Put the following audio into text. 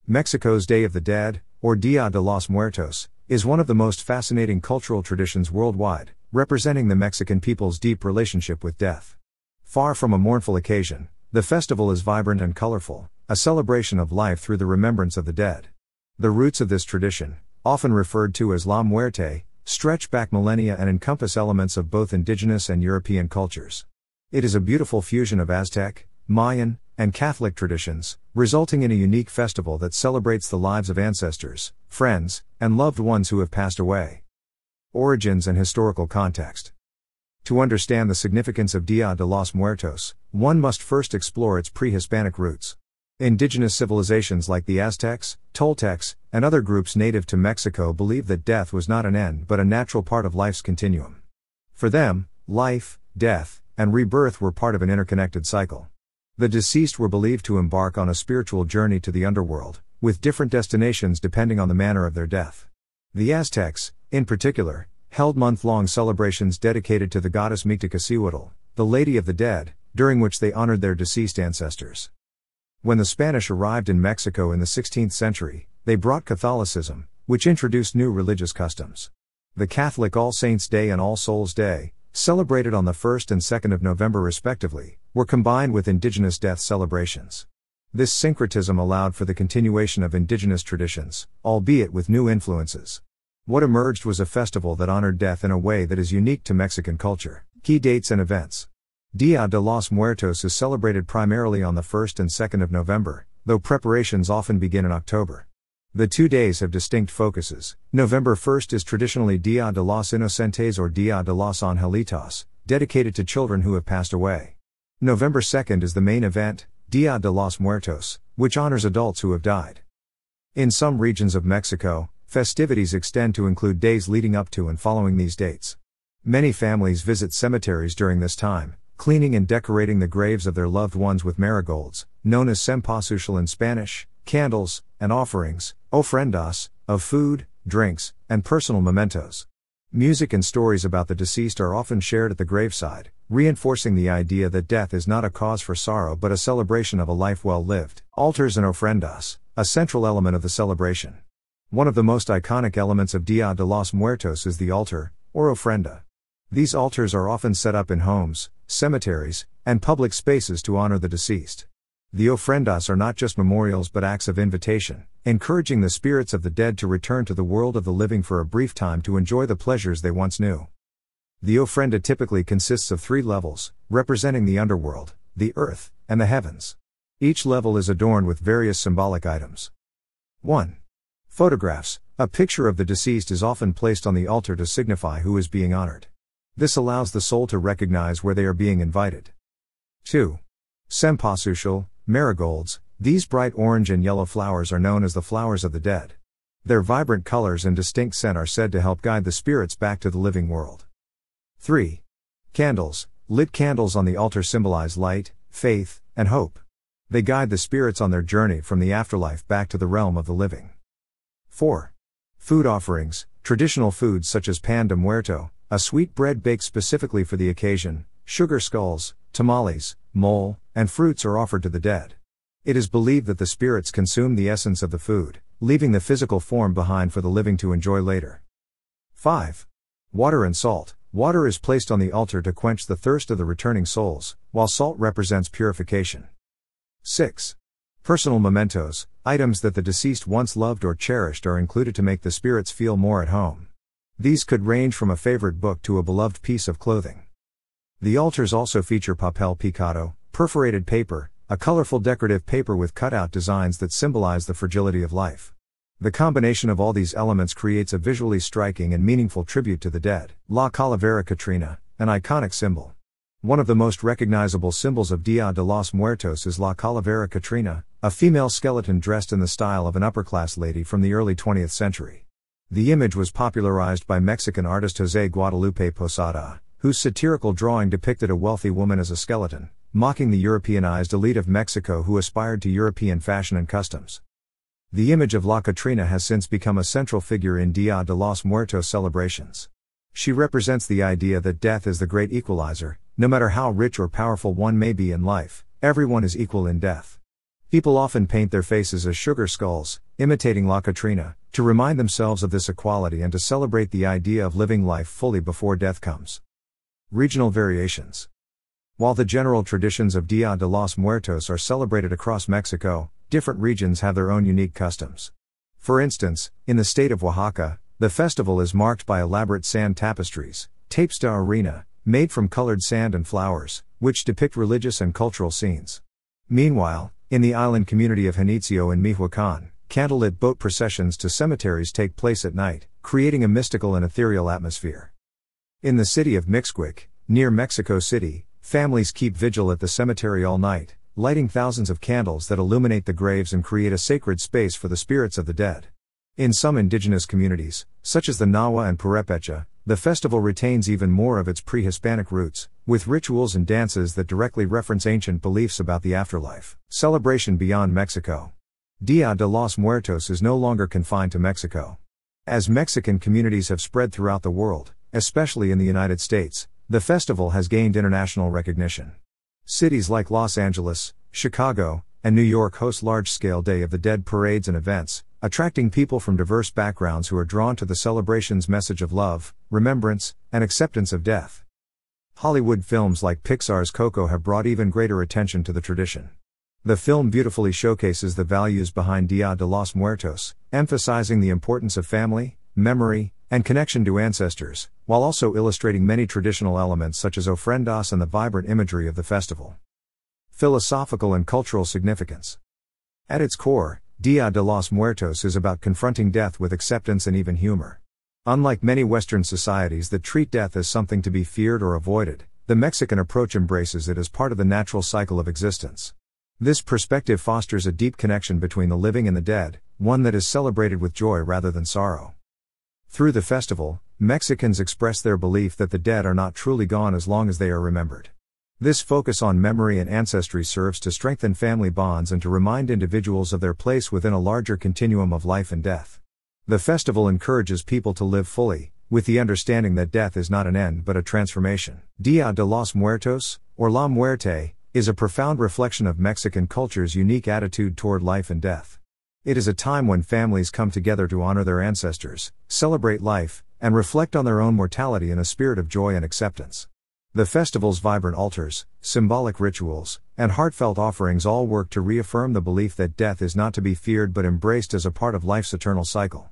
Mexico's Day of the Dead, or Dia de los Muertos, is one of the most fascinating cultural traditions worldwide, representing the Mexican people's deep relationship with death. Far from a mournful occasion, the festival is vibrant and colorful, a celebration of life through the remembrance of the dead. The roots of this tradition, often referred to as La Muerte, stretch back millennia and encompass elements of both indigenous and European cultures. It is a beautiful fusion of Aztec, Mayan, and Catholic traditions, resulting in a unique festival that celebrates the lives of ancestors, friends, and loved ones who have passed away. Origins and historical context. To understand the significance of Dia de los Muertos, one must first explore its pre-Hispanic roots. Indigenous civilizations like the Aztecs, Toltecs, and other groups native to Mexico believed that death was not an end but a natural part of life's continuum. For them, life, death, and rebirth were part of an interconnected cycle. The deceased were believed to embark on a spiritual journey to the underworld, with different destinations depending on the manner of their death. The Aztecs, in particular, held month-long celebrations dedicated to the goddess Mictlacihuatl, the Lady of the Dead, during which they honored their deceased ancestors. When the Spanish arrived in Mexico in the 16th century, they brought Catholicism, which introduced new religious customs. The Catholic All Saints' Day and All Souls' Day, celebrated on the 1st and 2nd of November respectively, were combined with indigenous death celebrations. This syncretism allowed for the continuation of indigenous traditions, albeit with new influences. What emerged was a festival that honored death in a way that is unique to Mexican culture. Key dates and events. Dia de los Muertos is celebrated primarily on the 1st and 2nd of November, though preparations often begin in October. The 2 days have distinct focuses. November 1st is traditionally Dia de los Inocentes or Dia de los Angelitos, dedicated to children who have passed away. November 2nd is the main event, Dia de los Muertos, which honors adults who have died. In some regions of Mexico, festivities extend to include days leading up to and following these dates. Many families visit cemeteries during this time, cleaning and decorating the graves of their loved ones with marigolds, known as cempasúchil in Spanish, candles, and offerings, ofrendas, of food, drinks, and personal mementos. Music and stories about the deceased are often shared at the graveside, reinforcing the idea that death is not a cause for sorrow but a celebration of a life well lived. Altars and ofrendas, a central element of the celebration. One of the most iconic elements of Dia de los Muertos is the altar, or ofrenda. These altars are often set up in homes, cemeteries, and public spaces to honor the deceased. The ofrendas are not just memorials but acts of invitation, encouraging the spirits of the dead to return to the world of the living for a brief time to enjoy the pleasures they once knew. The ofrenda typically consists of 3 levels, representing the underworld, the earth, and the heavens. Each level is adorned with various symbolic items. 1. Photographs. A picture of the deceased is often placed on the altar to signify who is being honored. This allows the soul to recognize where they are being invited. 2. Cempasúchil, marigolds. These bright orange and yellow flowers are known as the flowers of the dead. Their vibrant colors and distinct scent are said to help guide the spirits back to the living world. 3. Candles. Lit candles on the altar symbolize light, faith, and hope. They guide the spirits on their journey from the afterlife back to the realm of the living. 4. Food offerings. Traditional foods such as pan de muerto, a sweet bread baked specifically for the occasion, sugar skulls, tamales, mole, and fruits are offered to the dead. It is believed that the spirits consume the essence of the food, leaving the physical form behind for the living to enjoy later. 5. Water and salt. Water is placed on the altar to quench the thirst of the returning souls, while salt represents purification. 6. Personal mementos. Items that the deceased once loved or cherished are included to make the spirits feel more at home. These could range from a favorite book to a beloved piece of clothing. The altars also feature papel picado, perforated paper, a colorful decorative paper with cutout designs that symbolize the fragility of life. The combination of all these elements creates a visually striking and meaningful tribute to the dead. La Calavera Catrina, an iconic symbol. One of the most recognizable symbols of Dia de los Muertos is La Calavera Catrina, a female skeleton dressed in the style of an upper-class lady from the early 20th century. The image was popularized by Mexican artist José Guadalupe Posada, whose satirical drawing depicted a wealthy woman as a skeleton, mocking the Europeanized elite of Mexico who aspired to European fashion and customs. The image of La Catrina has since become a central figure in Dia de los Muertos celebrations. She represents the idea that death is the great equalizer. No matter how rich or powerful one may be in life, everyone is equal in death. People often paint their faces as sugar skulls, imitating La Catrina, to remind themselves of this equality and to celebrate the idea of living life fully before death comes. Regional variations. While the general traditions of Dia de los Muertos are celebrated across Mexico, different regions have their own unique customs. For instance, in the state of Oaxaca, the festival is marked by elaborate sand tapestries, tapes de arena, made from colored sand and flowers, which depict religious and cultural scenes. Meanwhile, in the island community of Janitzio in Michoacán, candlelit boat processions to cemeteries take place at night, creating a mystical and ethereal atmosphere. In the city of Mixquic, near Mexico City, families keep vigil at the cemetery all night, lighting thousands of candles that illuminate the graves and create a sacred space for the spirits of the dead. In some indigenous communities, such as the Nahua and Purepecha, the festival retains even more of its pre-Hispanic roots, with rituals and dances that directly reference ancient beliefs about the afterlife. Celebration beyond Mexico. Dia de los Muertos is no longer confined to Mexico. As Mexican communities have spread throughout the world, especially in the United States, the festival has gained international recognition. Cities like Los Angeles, Chicago, and New York host large-scale Day of the Dead parades and events, attracting people from diverse backgrounds who are drawn to the celebration's message of love, remembrance, and acceptance of death. Hollywood films like Pixar's Coco have brought even greater attention to the tradition. The film beautifully showcases the values behind Dia de los Muertos, emphasizing the importance of family, memory, and connection to ancestors, while also illustrating many traditional elements such as ofrendas and the vibrant imagery of the festival. Philosophical and cultural significance. At its core, Dia de los Muertos is about confronting death with acceptance and even humor. Unlike many Western societies that treat death as something to be feared or avoided, the Mexican approach embraces it as part of the natural cycle of existence. This perspective fosters a deep connection between the living and the dead, one that is celebrated with joy rather than sorrow. Through the festival, Mexicans express their belief that the dead are not truly gone as long as they are remembered. This focus on memory and ancestry serves to strengthen family bonds and to remind individuals of their place within a larger continuum of life and death. The festival encourages people to live fully, with the understanding that death is not an end but a transformation. Dia de los Muertos, or La Muerte, is a profound reflection of Mexican culture's unique attitude toward life and death. It is a time when families come together to honor their ancestors, celebrate life, and reflect on their own mortality in a spirit of joy and acceptance. The festival's vibrant altars, symbolic rituals, and heartfelt offerings all work to reaffirm the belief that death is not to be feared but embraced as a part of life's eternal cycle.